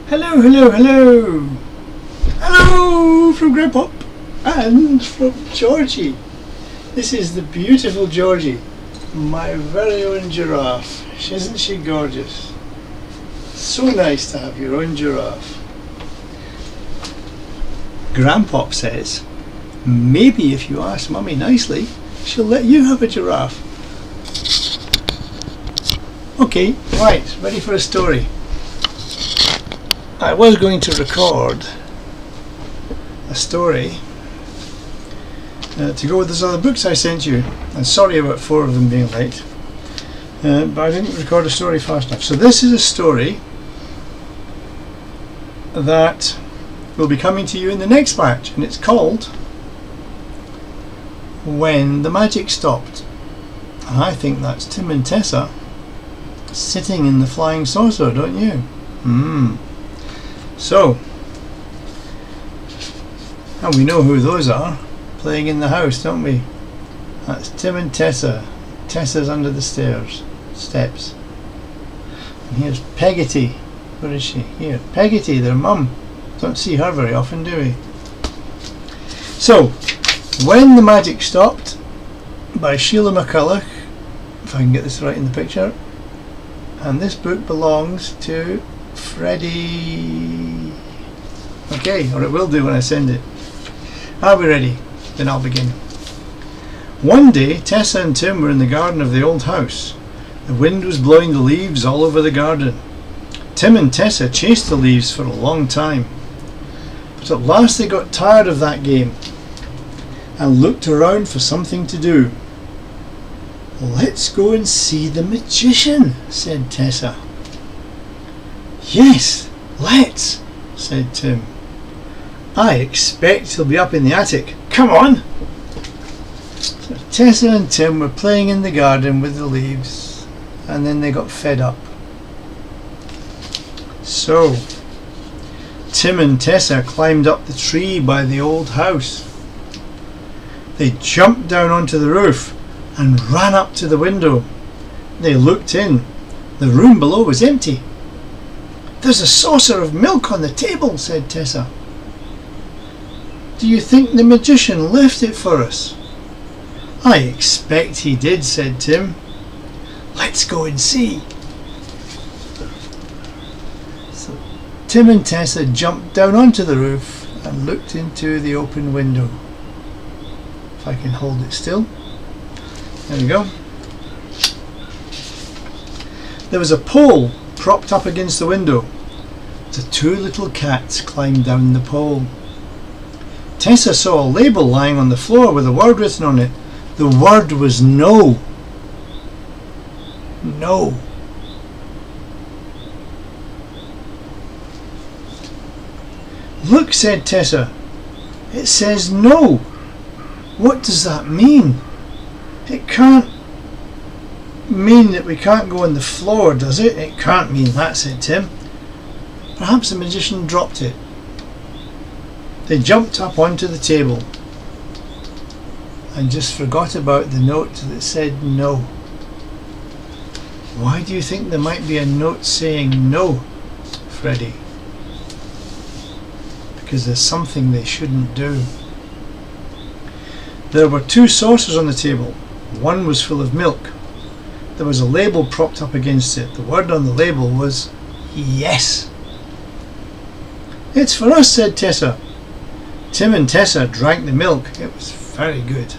Hello, hello, hello. Hello from Grandpop and from Georgie. This is the beautiful Georgie, my very own giraffe. Isn't she gorgeous? So nice to have your own giraffe. Grandpop says, maybe if you ask Mummy nicely, she'll let you have a giraffe. Okay, right, ready for a story. I was going to record a story to go with those other books I sent you. I'm sorry about 4 of them being late, but I didn't record a story fast enough. So this is a story that will be coming to you in the next batch, and it's called When the Magic Stopped. And I think that's Tim and Tessa sitting in the flying saucer, don't you? So, and we know who those are playing in the house, don't we? That's Tim and Tessa. Tessa's under the steps. And here's Peggotty. Where is she? Here, Peggotty, their mum. Don't see her very often, do we? So, When the Magic Stopped by Sheila McCullagh, if I can get this right in the picture. And this book belongs to Freddie. Okay, or it will do when I send it. Are we ready? Then I'll begin. One day, Tessa and Tim were in the garden of the old house. The wind was blowing the leaves all over the garden. Tim and Tessa chased the leaves for a long time. But at last they got tired of that game and looked around for something to do. Let's go and see the magician, said Tessa. Yes, let's, said Tim. I expect he'll be up in the attic. Come on! So Tessa and Tim were playing in the garden with the leaves, and then they got fed up. So, Tim and Tessa climbed up the tree by the old house. They jumped down onto the roof and ran up to the window. They looked in. The room below was empty. There's a saucer of milk on the table, said Tessa. Do you think the magician left it for us? I expect he did, said Tim. Let's go and see. So Tim and Tessa jumped down onto the roof and looked into the open window. If I can hold it still. There we go. There was a pole propped up against the window. The 2 little cats climbed down the pole. Tessa saw a label lying on the floor with a word written on it. The word was no. No. Look, said Tessa. It says no. What does that mean? It can't mean that we can't go on the floor, does it? It can't mean that, said Tim. Perhaps the magician dropped it. They jumped up onto the table and just forgot about the note that said no. Why do you think there might be a note saying no, Freddie? Because there's something they shouldn't do. There were 2 saucers on the table. One was full of milk. There was a label propped up against it. The word on the label was yes. It's for us, said Tessa. Tim and Tessa drank the milk. It was very good.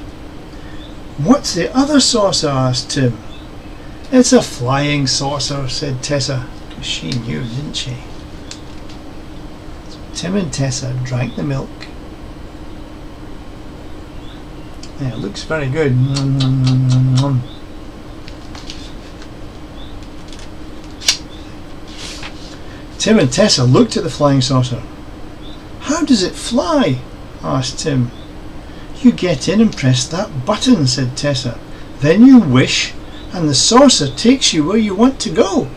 What's the other saucer? asked Tim. It's a flying saucer, said Tessa. Because she knew, didn't she? So Tim and Tessa drank the milk. Yeah, it looks very good. Tim and Tessa looked at the flying saucer. How does it fly? asked Tim. You get in and press that button, said Tessa. Then you wish and the saucer takes you where you want to go.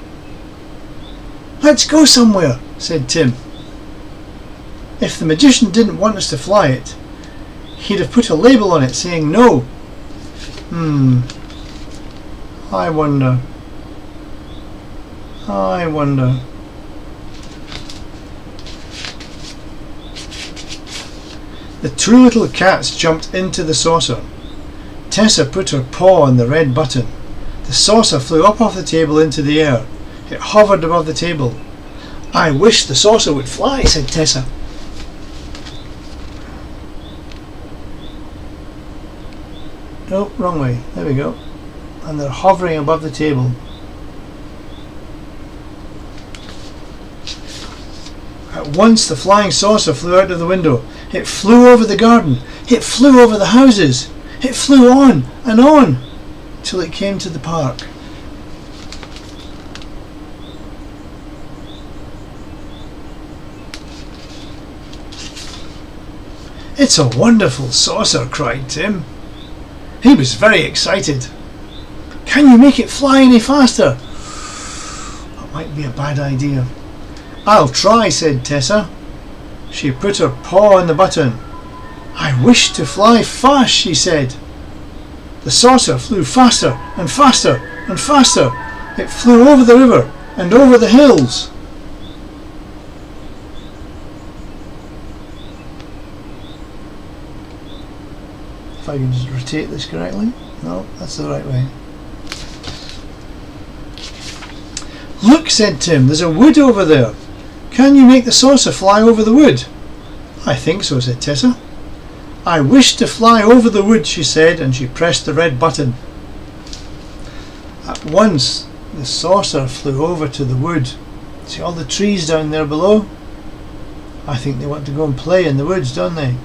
Let's go somewhere, said Tim. If the magician didn't want us to fly it, he'd have put a label on it saying no. I wonder. The two little cats jumped into the saucer. Tessa put her paw on the red button. The saucer flew up off the table into the air. It hovered above the table. "I wish the saucer would fly," said Tessa. No, wrong way. There we go. And they're hovering above the table. At once the flying saucer flew out of the window. It flew over the garden. It flew over the houses. It flew on and on till it came to the park. "It's a wonderful saucer," cried Tim. He was very excited. "Can you make it fly any faster?" That might be a bad idea. "I'll try," said Tessa. She put her paw on the button. "I wish to fly fast," she said. The saucer flew faster and faster and faster. It flew over the river and over the hills. If I can just rotate this correctly. No, that's the right way. "Look," said Tim, "there's a wood over there. Can you make the saucer fly over the wood?" "I think so," said Tessa. "I wish to fly over the wood," she said, and she pressed the red button. At once the saucer flew over to the wood. See all the trees down there below? I think they want to go and play in the woods, don't they?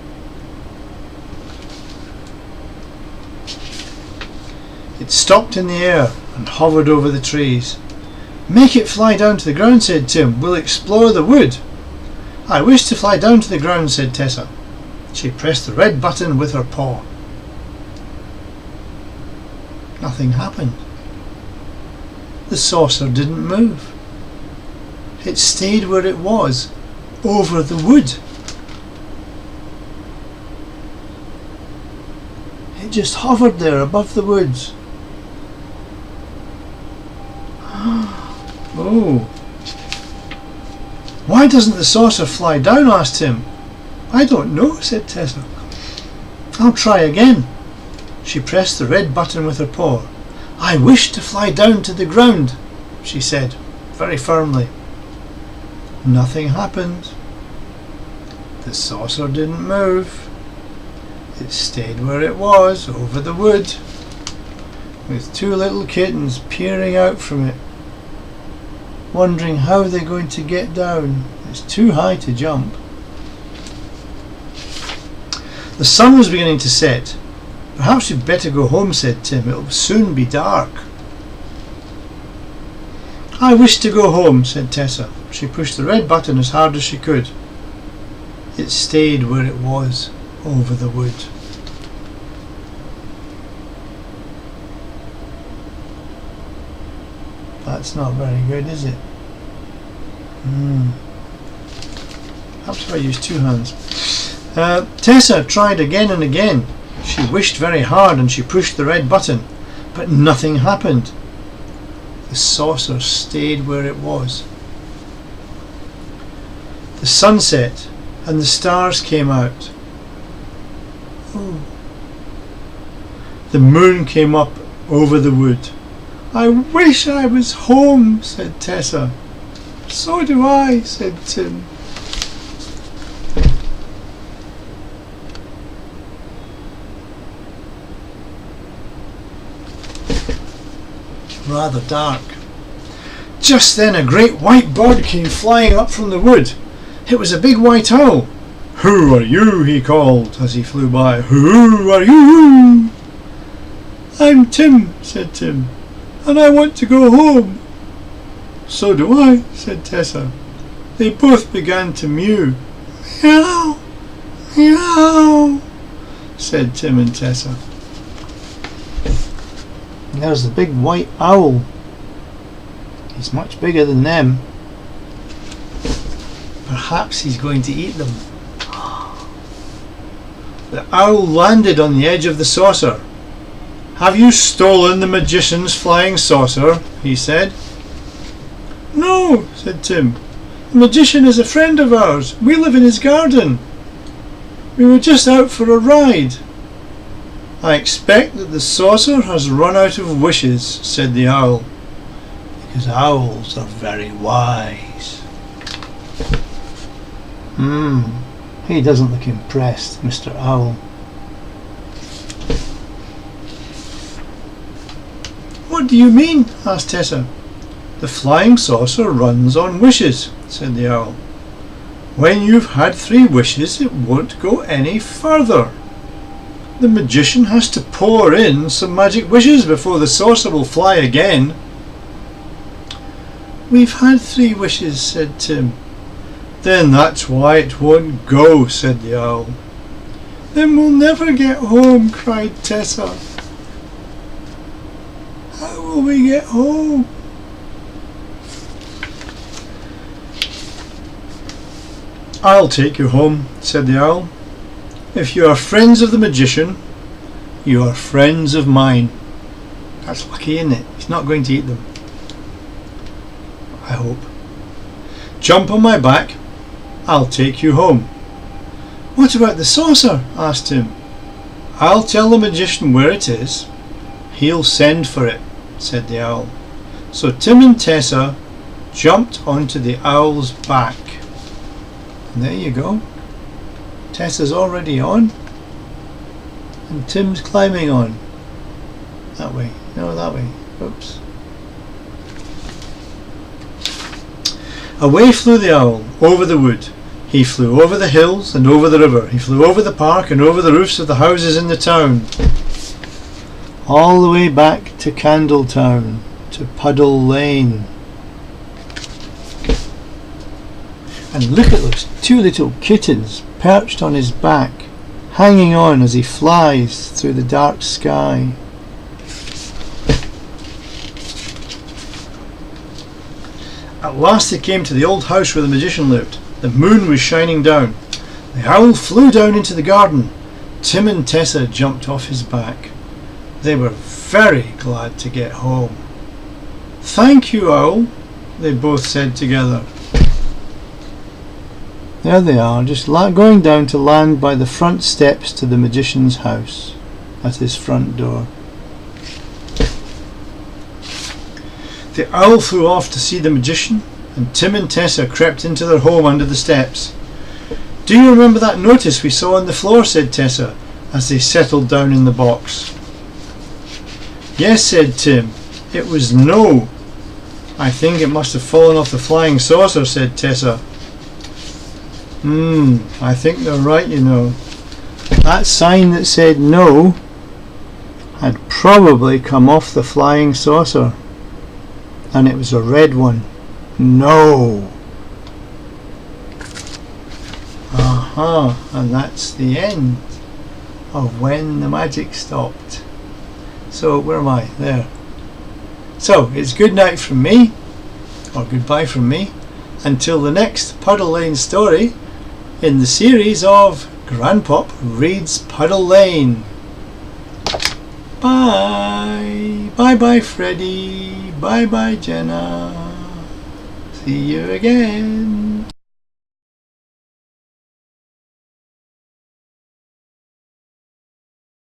It stopped in the air and hovered over the trees. "Make it fly down to the ground," said Tim. "We'll explore the wood." "I wish to fly down to the ground," said Tessa. She pressed the red button with her paw. Nothing happened. The saucer didn't move. It stayed where it was, over the wood. It just hovered there above the woods. Oh. "Why doesn't the saucer fly down?" asked Tim. "I don't know," said Tessa. "I'll try again." She pressed the red button with her paw. "I wish to fly down to the ground," she said, very firmly. Nothing happened. The saucer didn't move. It stayed where it was, over the wood, with two little kittens peering out from it, wondering how they're going to get down. It's too high to jump. The sun was beginning to set. "Perhaps we'd better go home," said Tim. "It'll soon be dark." "I wish to go home," said Tessa. She pushed the red button as hard as she could. It stayed where it was, over the wood. That's not very good, is it? Perhaps if I use two hands. Tessa tried again and again. She wished very hard and she pushed the red button, but nothing happened. The saucer stayed where it was. The sun set and the stars came out. Oh. The moon came up over the wood. "I wish I was home," said Tessa. "So do I," said Tim. Rather dark. Just then a great white bird came flying up from the wood. It was a big white owl. "Who are you?" he called as he flew by. "Who are you?" "I'm Tim," said Tim, "and I want to go home." "So do I," said Tessa. They both began to mew. "Meow, meow," said Tim and Tessa. And there's the big white owl. He's much bigger than them. Perhaps he's going to eat them. The owl landed on the edge of the saucer. "Have you stolen the magician's flying saucer?" he said. "No," said Tim. "The magician is a friend of ours. We live in his garden." We were just out for a ride. I expect that the saucer has run out of wishes, said the owl, because owls are very wise. He doesn't look impressed, Mr. Owl. What do you mean? Asked Tessa. The flying saucer runs on wishes, said the owl. When you've had 3 wishes, it won't go any further. The magician has to pour in some magic wishes before the saucer will fly again. We've had 3 wishes, said Tim. Then that's why it won't go, said the owl. Then we'll never get home, cried Tessa. How will we get home? I'll take you home, said the owl. If you are friends of the magician, you are friends of mine. That's lucky, isn't it? He's not going to eat them. I hope. Jump on my back. I'll take you home. What about the saucer? Asked Tim. I'll tell the magician where it is. He'll send for it, said the owl. So Tim and Tessa jumped onto the owl's back. And there you go. Tessa's already on. And Tim's climbing on. That way. No, that way. Oops. Away flew the owl, over the wood. He flew over the hills and over the river. He flew over the park and over the roofs of the houses in the town. All the way back to Candletown, to Puddle Lane. And look at those 2 little kittens perched on his back, hanging on as he flies through the dark sky. At last they came to the old house where the magician lived. The moon was shining down. The owl flew down into the garden. Tim and Tessa jumped off his back. They were very glad to get home. Thank you, Owl, they both said together. There they are, just going down to land by the front steps to the magician's house, at his front door. The owl flew off to see the magician, and Tim and Tessa crept into their home under the steps. Do you remember that notice we saw on the floor? Said Tessa, as they settled down in the box. Yes, said Tim. It was no. I think it must have fallen off the flying saucer, said Tessa. I think they're right, you know. That sign that said no had probably come off the flying saucer. And it was a red one. No. And that's the end of when the magic stopped. So where am I? There. So it's good night from me, or goodbye from me, until the next Puddle Lane story in the series of Grandpop Reads Puddle Lane. Bye. Bye bye Freddie. Bye bye Jenna. See you again.